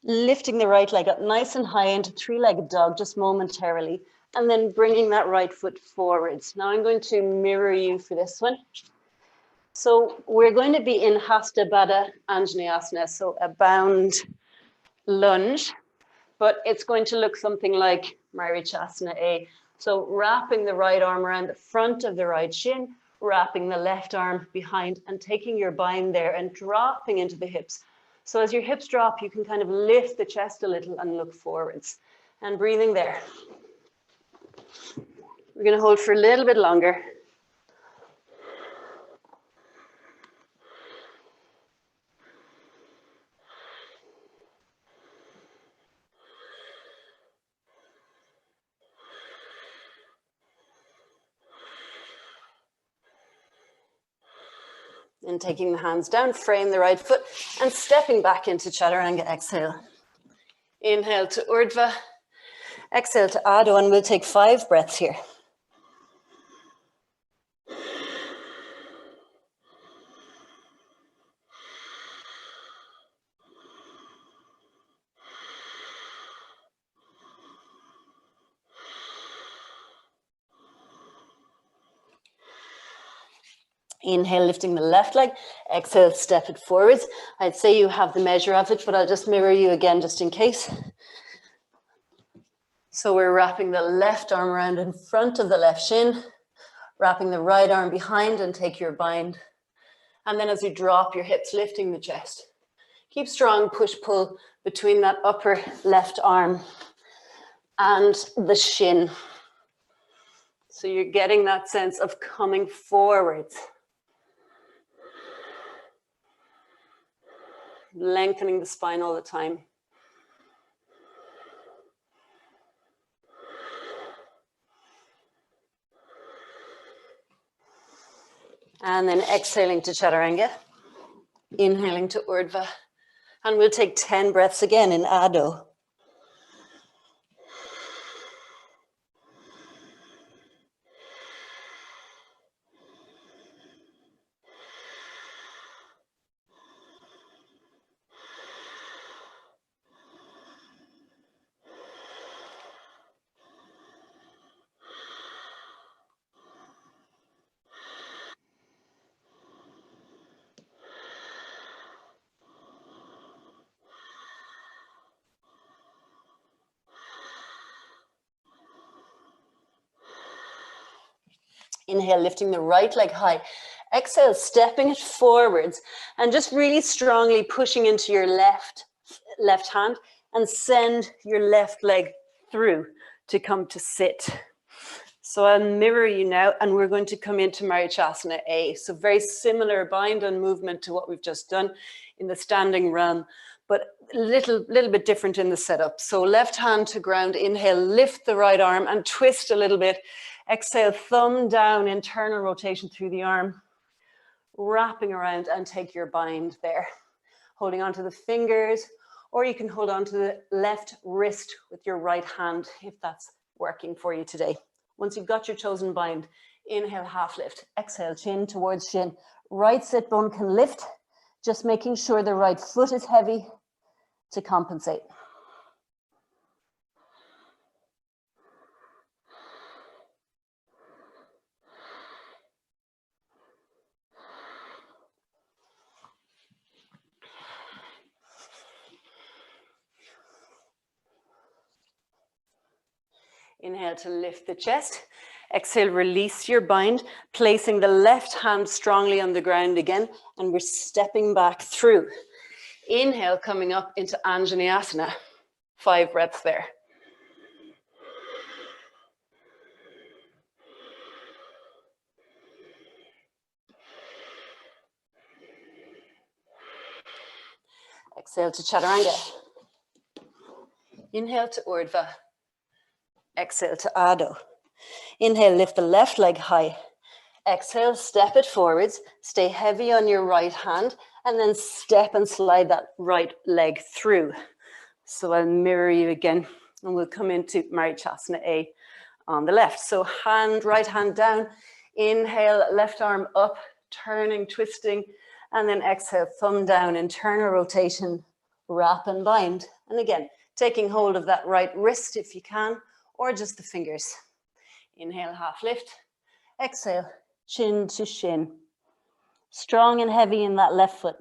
Lifting the right leg up nice and high into three-legged dog just momentarily, and then bringing that right foot forwards. Now I'm going to mirror you for this one. So we're going to be in Hasta Baddha Anjaneyasana, so a bound lunge, but it's going to look something like Marichasana A. So wrapping the right arm around the front of the right shin, wrapping the left arm behind and taking your bind there and dropping into the hips. So as your hips drop, you can kind of lift the chest a little and look forwards. And breathing there. We're going to hold for a little bit longer. And taking the hands down, frame the right foot, and stepping back into Chaturanga. Exhale. Inhale to Urdhva. Exhale to Adho, and we'll take 5 breaths here. Inhale, lifting the left leg. Exhale, step it forwards. I'd say you have the measure of it, but I'll just mirror you again just in case. So we're wrapping the left arm around in front of the left shin, wrapping the right arm behind and take your bind. And then as you drop your hips, lifting the chest. Keep strong push-pull between that upper left arm and the shin. So you're getting that sense of coming forwards. Lengthening the spine all the time. And then exhaling to Chaturanga. Inhaling to Urdhva. And we'll take 10 breaths again in Adho. Inhale, lifting the right leg high. Exhale, stepping it forwards and just really strongly pushing into your left hand and send your left leg through to come to sit. So I'll mirror you now and we're going to come into Marichasana A. So very similar bind and movement to what we've just done in the standing realm, but a little bit different in the setup. So left hand to ground, inhale, lift the right arm and twist a little bit. Exhale, thumb down, internal rotation through the arm, wrapping around and take your bind there. Holding onto the fingers, or you can hold onto the left wrist with your right hand if that's working for you today. Once you've got your chosen bind, inhale, half lift. Exhale, chin towards shin. Right sit bone can lift, just making sure the right foot is heavy to compensate. Inhale to lift the chest. Exhale, release your bind, placing the left hand strongly on the ground again, and we're stepping back through. Inhale, coming up into Anjaneyasana. 5 breaths there. Exhale to Chaturanga. Inhale to Urdhva. Exhale to Adho. Inhale, lift the left leg high. Exhale, step it forwards. Stay heavy on your right hand and then step and slide that right leg through. So I'll mirror you again and we'll come into Marichasana A on the left. So right hand down. Inhale, left arm up, turning, twisting, and then exhale, thumb down, internal rotation, wrap and bind. And again, taking hold of that right wrist if you can, or just the fingers. Inhale, half lift. Exhale, chin to shin. Strong and heavy in that left foot.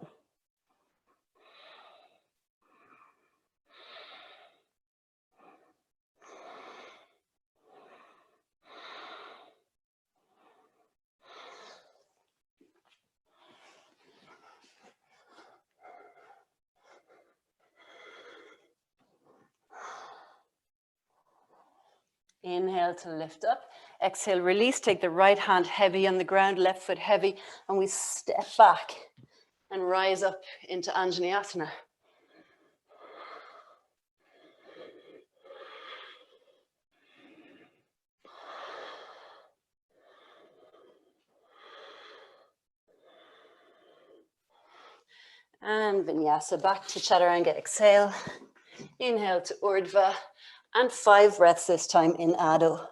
Inhale to lift up. Exhale, release. Take the right hand heavy on the ground, left foot heavy, and we step back and rise up into Anjaneyasana. And Vinyasa, back to Chaturanga. Exhale. Inhale to Urdhva. And 5 breaths this time in Adho.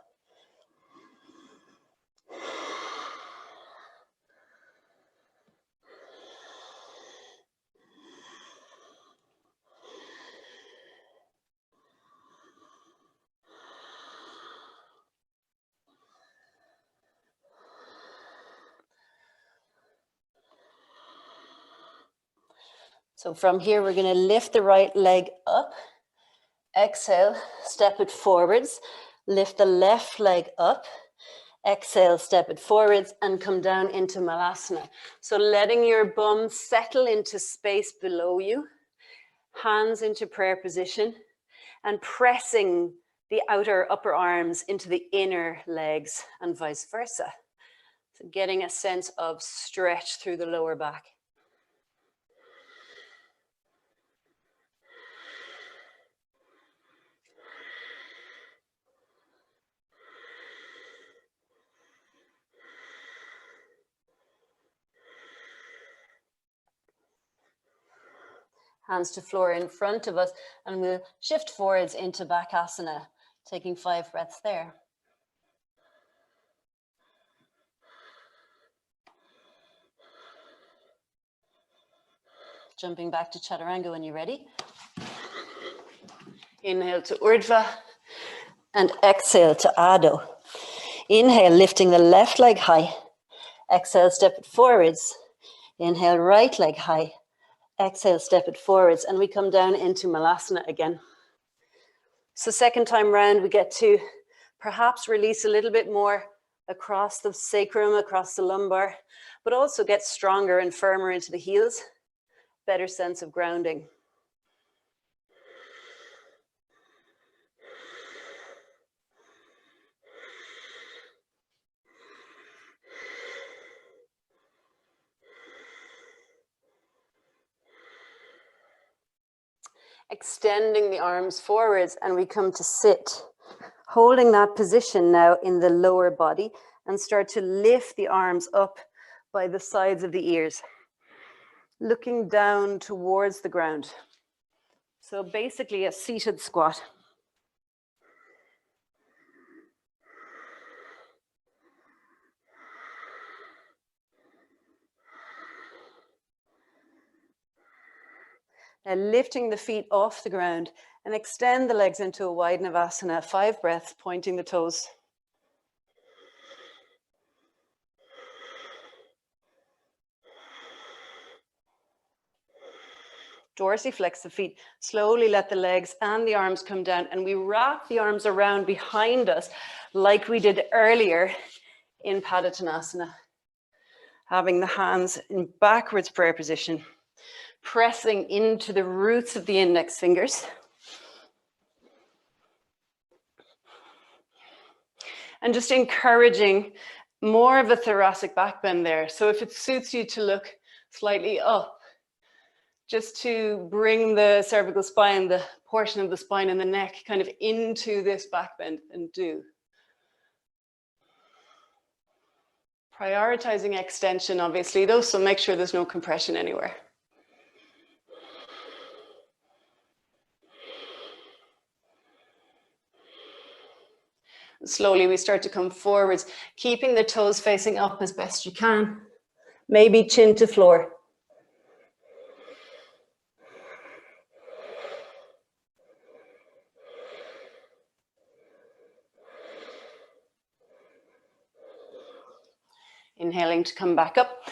So from here, we're going to lift the right leg up. Exhale, step it forwards. Lift the left leg up. Exhale, step it forwards and come down into Malasana. So letting your bum settle into space below you. Hands into prayer position and pressing the outer upper arms into the inner legs and vice versa. So getting a sense of stretch through the lower back. Hands to floor in front of us, and we'll shift forwards into Bakasana, taking 5 breaths there. Jumping back to Chaturanga when you're ready. Inhale to Urdhva and exhale to Adho. Inhale, lifting the left leg high. Exhale, step it forwards. Inhale, right leg high. Exhale, step it forwards, and we come down into Malasana again. So second time round, we get to perhaps release a little bit more across the sacrum, across the lumbar, but also get stronger and firmer into the heels. Better sense of grounding. Extending the arms forwards, and we come to sit. Holding that position now in the lower body, and start to lift the arms up by the sides of the ears. Looking down towards the ground. So basically a seated squat. Now lifting the feet off the ground and extend the legs into a wide Navasana. 5 breaths, pointing the toes. Dorsiflex the feet. Slowly let the legs and the arms come down, and we wrap the arms around behind us like we did earlier in Padottanasana. Having the hands in backwards prayer position. Pressing into the roots of the index fingers. And just encouraging more of a thoracic back bend there. So if it suits you to look slightly up, just to bring the cervical spine, the portion of the spine and the neck kind of into this back bend and do. Prioritizing extension, obviously, though, so make sure there's no compression anywhere. Slowly we start to come forwards, keeping the toes facing up as best you can. Maybe chin to floor. Inhaling to come back up.